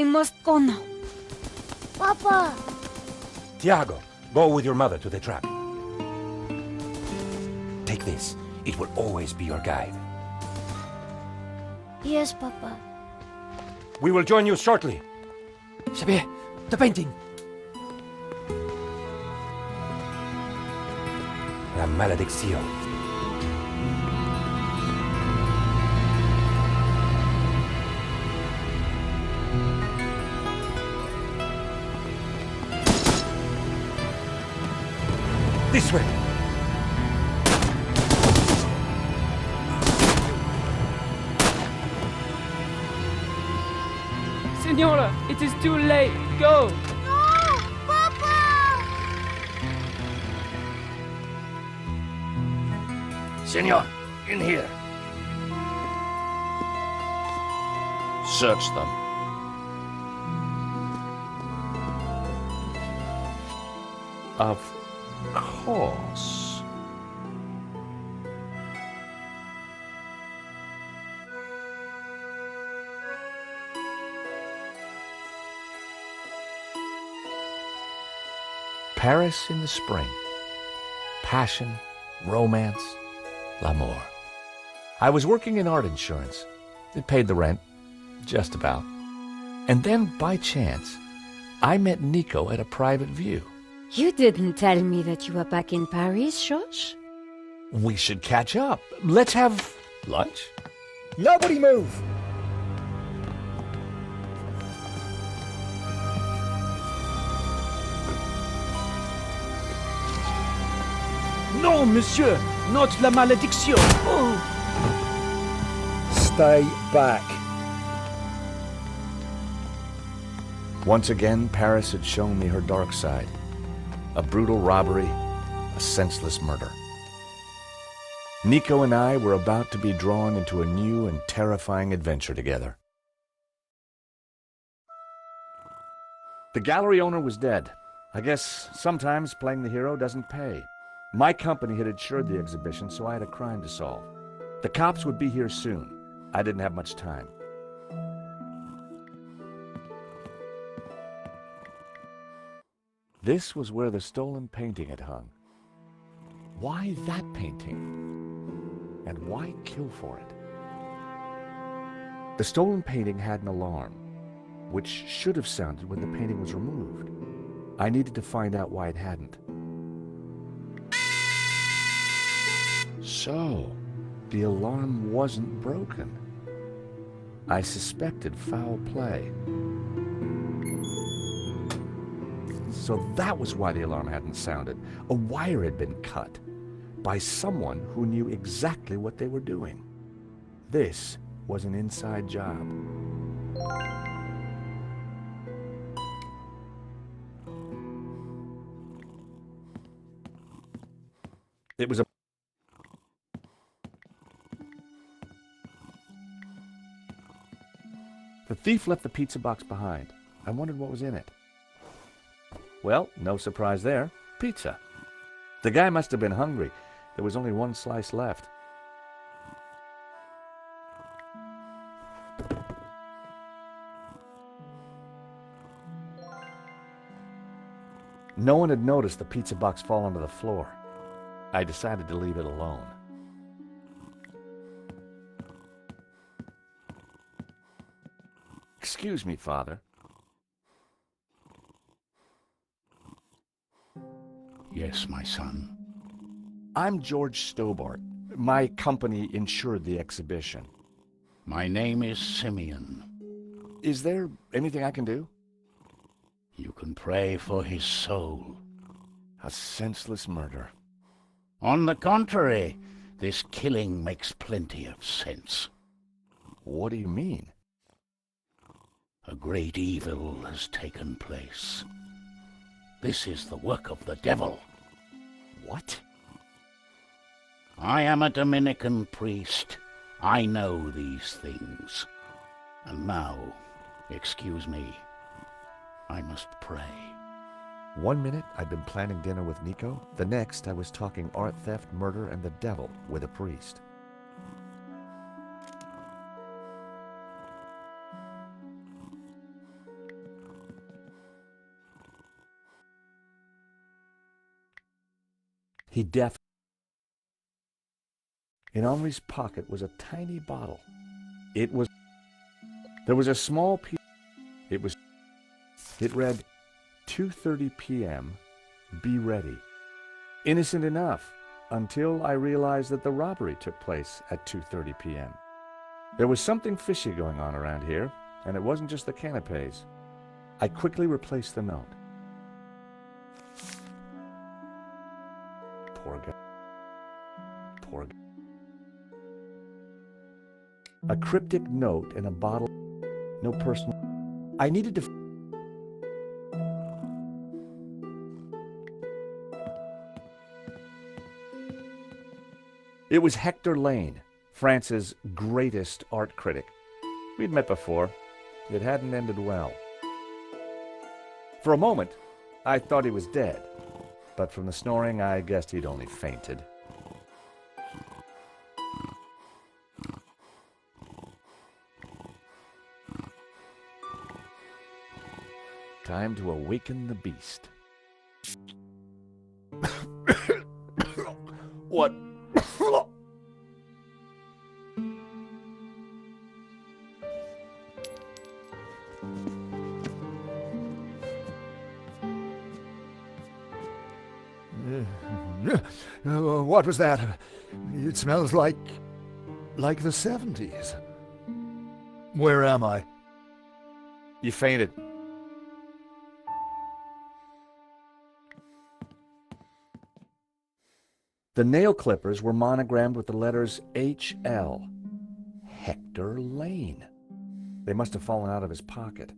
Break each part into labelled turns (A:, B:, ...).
A: must go now.
B: Papa!
C: Tiago, go with your mother to the trap. Take this. It will always be your guide.
B: Yes, Papa.
C: We will join you shortly.
D: Xavier, the painting.
C: La maledicción. This way.
E: Senora, it is too late. Go!
B: No! Papa!
F: Senor, in here. Search them. Of course. Paris in the spring. Passion, romance, l'amour. I was working in art insurance. It paid the rent, just about. And then, by chance, I met Nico at a private view.
A: You didn't tell me that you were back in Paris, Josh?
F: We should catch up. Let's have lunch.
D: Nobody move!
F: No, monsieur, not la malédiction. Oh.
D: Stay back.
F: Once again, Paris had shown me her dark side. A brutal robbery, a senseless murder. Nico and I were about to be drawn into a new and terrifying adventure together. The gallery owner was dead. I guess sometimes playing the hero doesn't pay. My company had insured the exhibition, so I had a crime to solve. The cops would be here soon. I didn't have much time. This was where the stolen painting had hung. Why that painting? And why kill for it? The stolen painting had an alarm, which should have sounded when the painting was removed. I needed to find out why it hadn't. So, the alarm wasn't broken. I suspected foul play. So that was why the alarm hadn't sounded. A wire had been cut by someone who knew exactly what they were doing. This was an inside job. It was a The thief left the pizza box behind. I wondered what was in it. Well, no surprise there. Pizza. The guy must have been hungry. There was only one slice left. No one had noticed the pizza box fall onto the floor. I decided to leave it alone. Excuse me, Father.
G: Yes, my son.
F: I'm George Stobart. My company insured the exhibition.
G: My name is Simeon.
F: Is there anything I can do?
G: You can pray for his soul.
F: A senseless murder.
G: On the contrary, this killing makes plenty of sense.
F: What do you mean?
G: A great evil has taken place. This is the work of the devil.
F: What?
G: I am a Dominican priest. I know these things. And now, excuse me, I must pray.
F: 1 minute I'd been planning dinner with Nico. The next I was talking art theft, murder, and the devil with a priest. He deaf. In Henri's pocket was a tiny bottle. There was a small piece. It read, 2:30 p.m., be ready. Innocent enough, until I realized that the robbery took place at 2:30 p.m. There was something fishy going on around here, and it wasn't just the canapes. I quickly replaced the note. Poor guy. Poor guy. A cryptic note and a bottle. No personal. I needed to. It was Hector Lane, France's greatest art critic. We'd met before. It hadn't ended well. For a moment, I thought he was dead, but from the snoring, I guessed he'd only fainted. Time to awaken the beast. What?
D: What was that? It smells like the 70s. Where am I?
F: You fainted. The nail clippers were monogrammed with the letters H.L. Hector Lane. They must have fallen out of his pocket.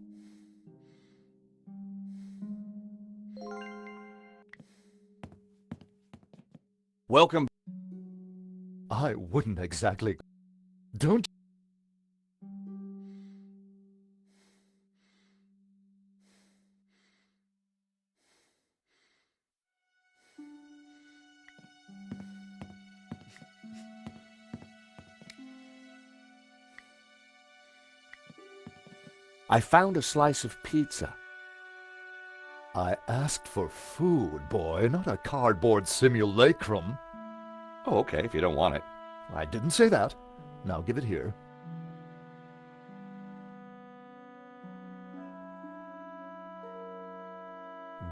F: Welcome.
D: I wouldn't exactly. Don't.
F: I found a slice of pizza.
D: I asked for food, boy, not a cardboard simulacrum.
F: Oh, okay, if you don't want it.
D: I didn't say that. Now give it here.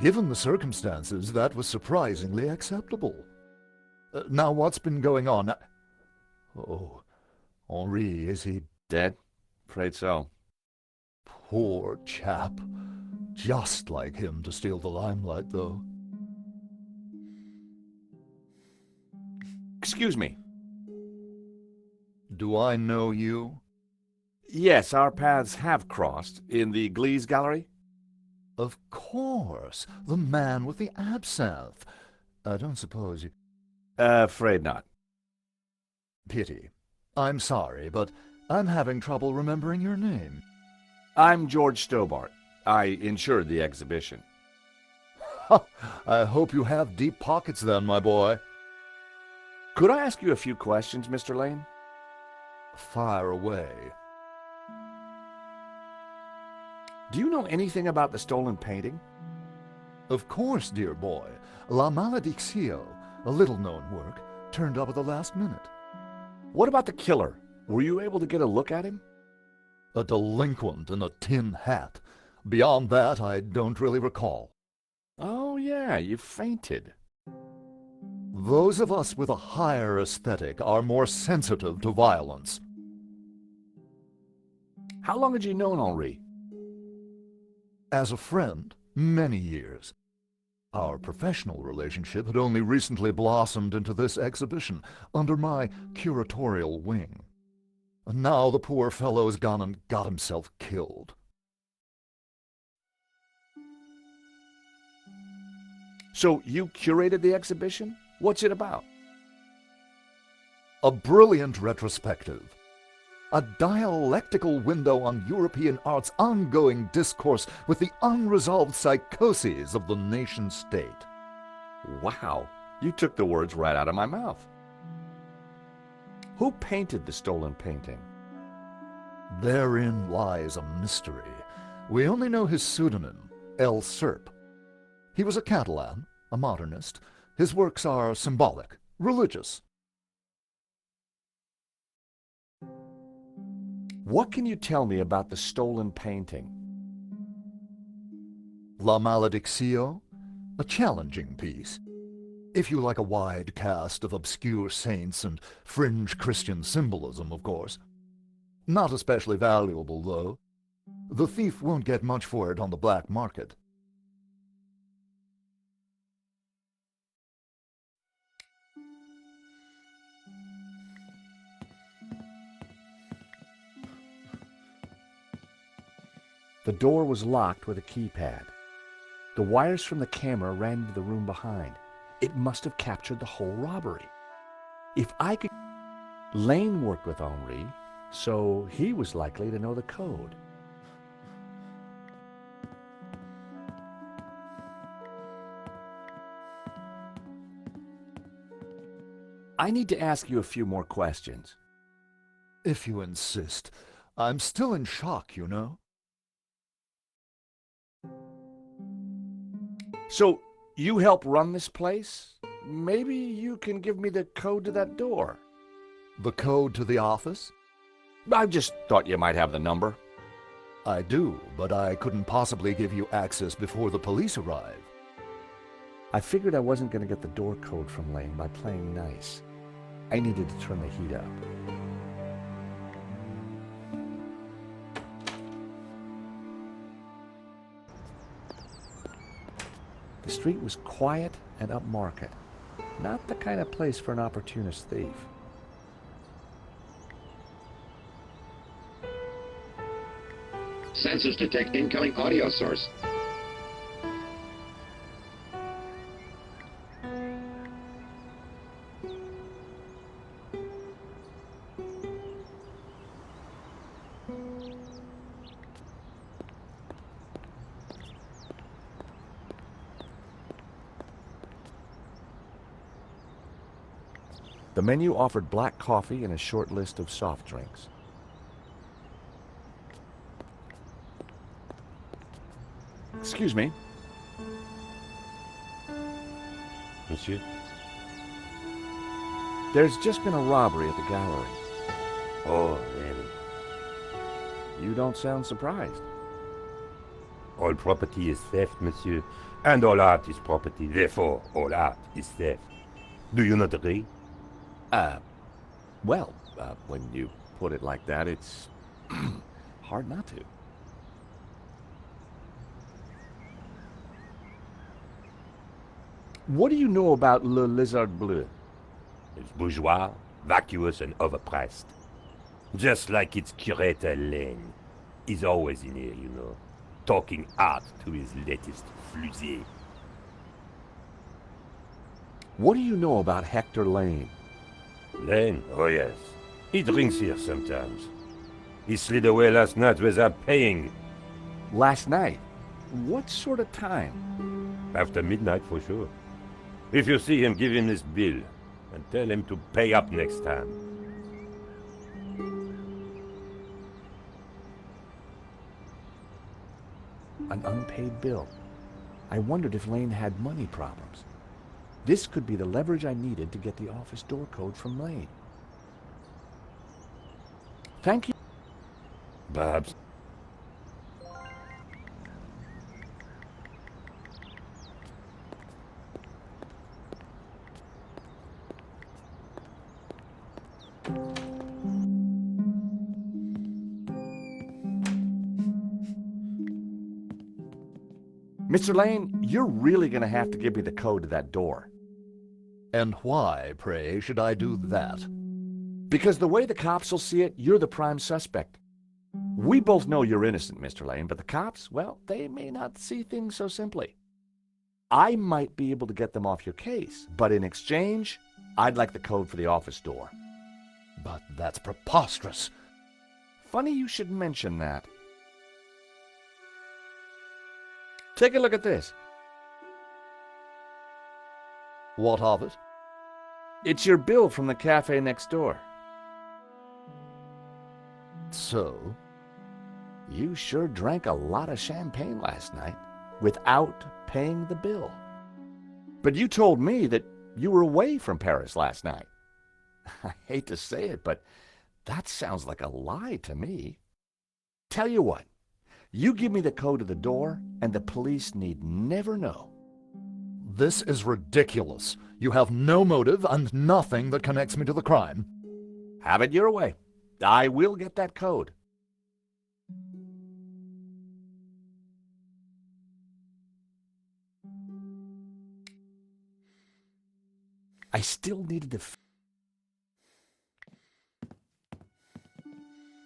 D: Given the circumstances, that was surprisingly acceptable. Now what's been going on? Oh, Henri, is he
F: Dead? Afraid so.
D: poor chap? Just like him to steal the limelight, though.
F: Excuse me.
D: Do I know you?
F: Yes, our paths have crossed in the Glees Gallery.
D: Of course, the man with the absinthe. I don't suppose you...
F: Afraid not.
D: Pity. I'm sorry, but I'm having trouble remembering your name.
F: I'm George Stobart. I insured the exhibition.
D: I hope you have deep pockets then, my boy.
F: Could I ask you a few questions, Mr. Lane?
D: Fire away.
F: Do you know anything about the stolen painting?
D: Of course, dear boy. La Maledictio, a little-known work, turned up at the last minute.
F: What about the killer? Were you able to get a look at him?
D: A delinquent in a tin hat. Beyond that, I don't really recall.
F: Oh, yeah, you fainted.
D: Those of us with a higher aesthetic are more sensitive to violence.
F: How long had you known Henri?
D: As a friend, many years. Our professional relationship had only recently blossomed into this exhibition, under my curatorial wing. And now the poor fellow's gone and got himself killed.
F: So you curated the exhibition? What's it about?
D: A brilliant retrospective. A dialectical window on European art's ongoing discourse with the unresolved psychoses of the nation-state.
F: Wow, you took the words right out of my mouth. Who painted the stolen painting?
D: Therein lies a mystery. We only know his pseudonym, El Serp. He was a Catalan, a modernist. His works are symbolic, religious.
F: What can you tell me about the stolen painting?
D: La Maledictio, a challenging piece. If you like a wide cast of obscure saints and fringe Christian symbolism, of course. Not especially valuable, though. The thief won't get much for it on the black market.
F: The door was locked with a keypad. The wires from the camera ran into the room behind. It must have captured the whole robbery. If I could... Lane worked with Henri, so he was likely to know the code. I need to ask you a few more questions.
D: If you insist. I'm still in shock, you know.
F: So, you help run this place? Maybe you can give me the code to that door.
D: The code to the office?
F: I just thought you might have the number.
D: I do, but I couldn't possibly give you access before the police arrive.
F: I figured I wasn't going to get the door code from Lane by playing nice. I needed to turn the heat up. The street was quiet and upmarket. Not the kind of place for an opportunist thief.
H: Sensors detect incoming audio source.
F: The menu offered black coffee and a short list of soft drinks. Excuse me.
C: Monsieur?
F: There's just been a robbery at the gallery.
C: Oh, really?
F: You don't sound surprised.
C: All property is theft, monsieur. And all art is property. Therefore, all art is theft. Do you not agree?
F: When you put it like that, it's hard not to. What do you know about Le Lizard Bleu?
C: It's bourgeois, vacuous, and overpriced. Just like its curator Lane. He's always in here, you know, talking art to his latest flusier.
F: What do you know about Hector Lane?
C: Lane? Oh, yes. He drinks here sometimes. He slid away last night without paying.
F: Last night? What sort of time?
C: After midnight, for sure. If you see him, give him this bill and tell him to pay up next time.
F: An unpaid bill. I wondered if Lane had money problems. This could be the leverage I needed to get the office door code from Lane. Thank you.
C: Perhaps.
F: Mr. Lane, you're really going to have to give me the code to that door.
D: And why, pray, should I do that?
F: Because the way the cops will see it, you're the prime suspect. We both know you're innocent, Mr. Lane, but the cops, well, they may not see things so simply. I might be able to get them off your case, but in exchange, I'd like the code for the office door.
D: But that's preposterous.
F: Funny you should mention that. Take a look at this.
D: What of it?
F: It's your bill from the cafe next door.
D: So?
F: You sure drank a lot of champagne last night without paying the bill. But you told me that you were away from Paris last night. I hate to say it, but that sounds like a lie to me. Tell you what, you give me the code to the door, and the police need never know.
D: This is ridiculous. You have no motive and nothing that connects me to the crime.
F: Have it your way. I will get that code. I still needed to...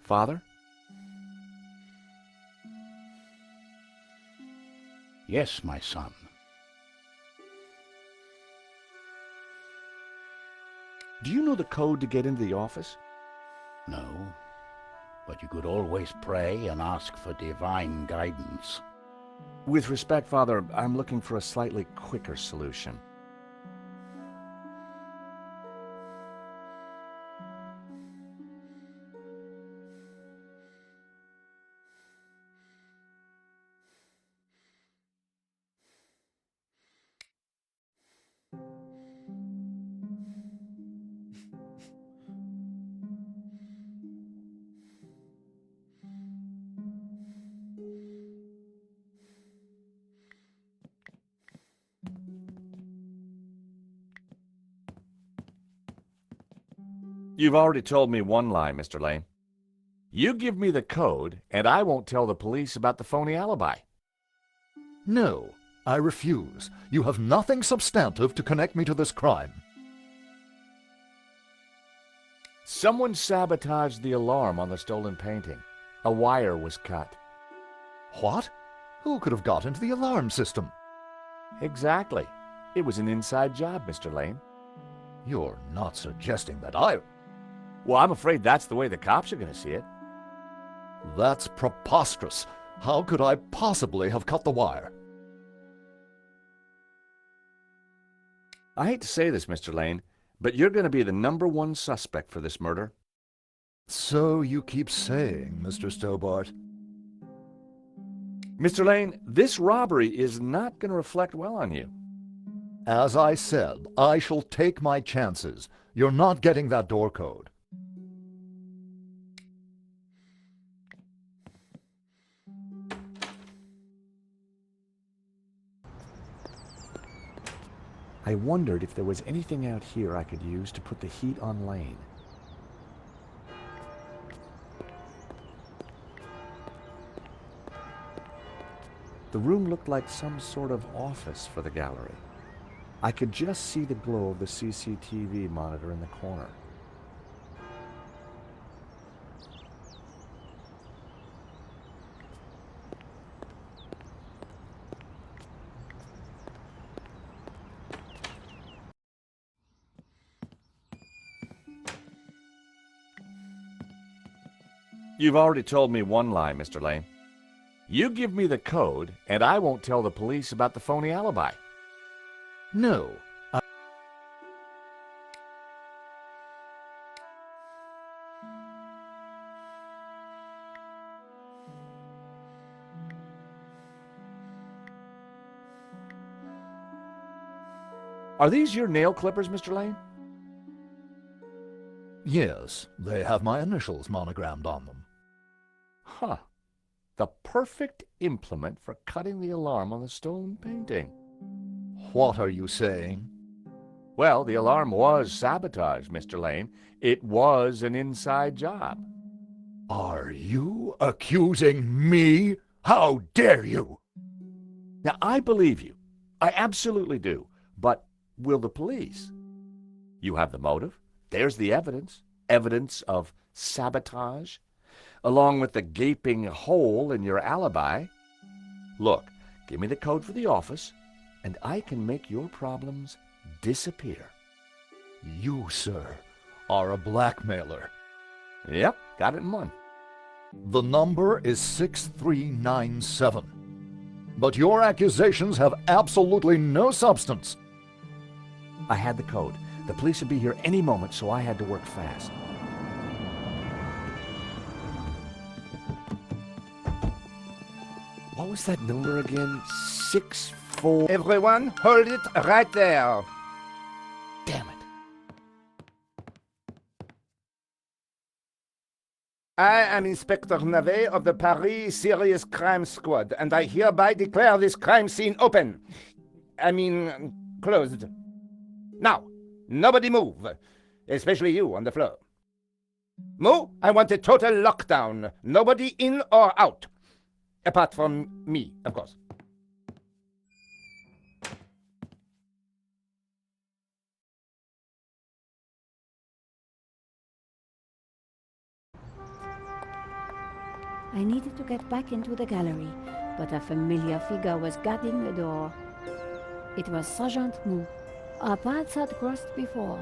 F: Father?
G: Yes, my son.
F: Do you know the code to get into the office?
G: No, but you could always pray and ask for divine guidance.
F: With respect, Father, I'm looking for a slightly quicker solution. You've already told me one lie, Mr. Lane. You give me the code, and I won't tell the police about the phony alibi.
D: No, I refuse. You have nothing substantive to connect me to this crime.
F: Someone sabotaged the alarm on the stolen painting. A wire was cut.
D: What? Who could have got into the alarm system?
F: Exactly. It was an inside job, Mr. Lane.
D: You're not suggesting that I...
F: Well, I'm afraid that's the way the cops are going to see it.
D: That's preposterous. How could I possibly have cut the wire?
F: I hate to say this, Mr. Lane, but you're going to be the #1 suspect for this murder.
D: So you keep saying, Mr. Stobart.
F: Mr. Lane, this robbery is not going to reflect well on you.
D: As I said, I shall take my chances. You're not getting that door code.
F: I wondered if there was anything out here I could use to put the heat on Lane. The room looked like some sort of office for the gallery. I could just see the glow of the CCTV monitor in the corner. You've already told me one lie, Mr. Lane. You give me the code, and I won't tell the police about the phony alibi.
D: No.
F: Are these your nail clippers, Mr. Lane?
D: Yes, they have my initials monogrammed on them.
F: Huh. The perfect implement for cutting the alarm on the stolen painting.
D: What are you saying?
F: Well, the alarm was sabotaged, Mr. Lane. It was an inside job.
D: Are you accusing me? How dare you?
F: Now, I believe you. I absolutely do. But will the police? You have the motive. There's the evidence. Evidence of sabotage, along with the gaping hole in your alibi. Look, give me the code for the office, and I can make your problems disappear.
D: You, sir, are a blackmailer.
F: Yep, got it in one.
D: The number is 6397. But your accusations have absolutely no substance.
F: I had the code. The police would be here any moment, so I had to work fast. What was that number again? 6 for...
I: Everyone, hold it right there.
G: Damn it.
I: I am Inspector Navet of the Paris Serious Crime Squad, and I hereby declare this crime scene open. Closed. Now, nobody move, especially you on the floor. Mo, I want a total lockdown. Nobody in or out. Apart from me, of course.
A: I needed to get back into the gallery, but a familiar figure was guarding the door. It was Sergeant Mu. Our paths had crossed before.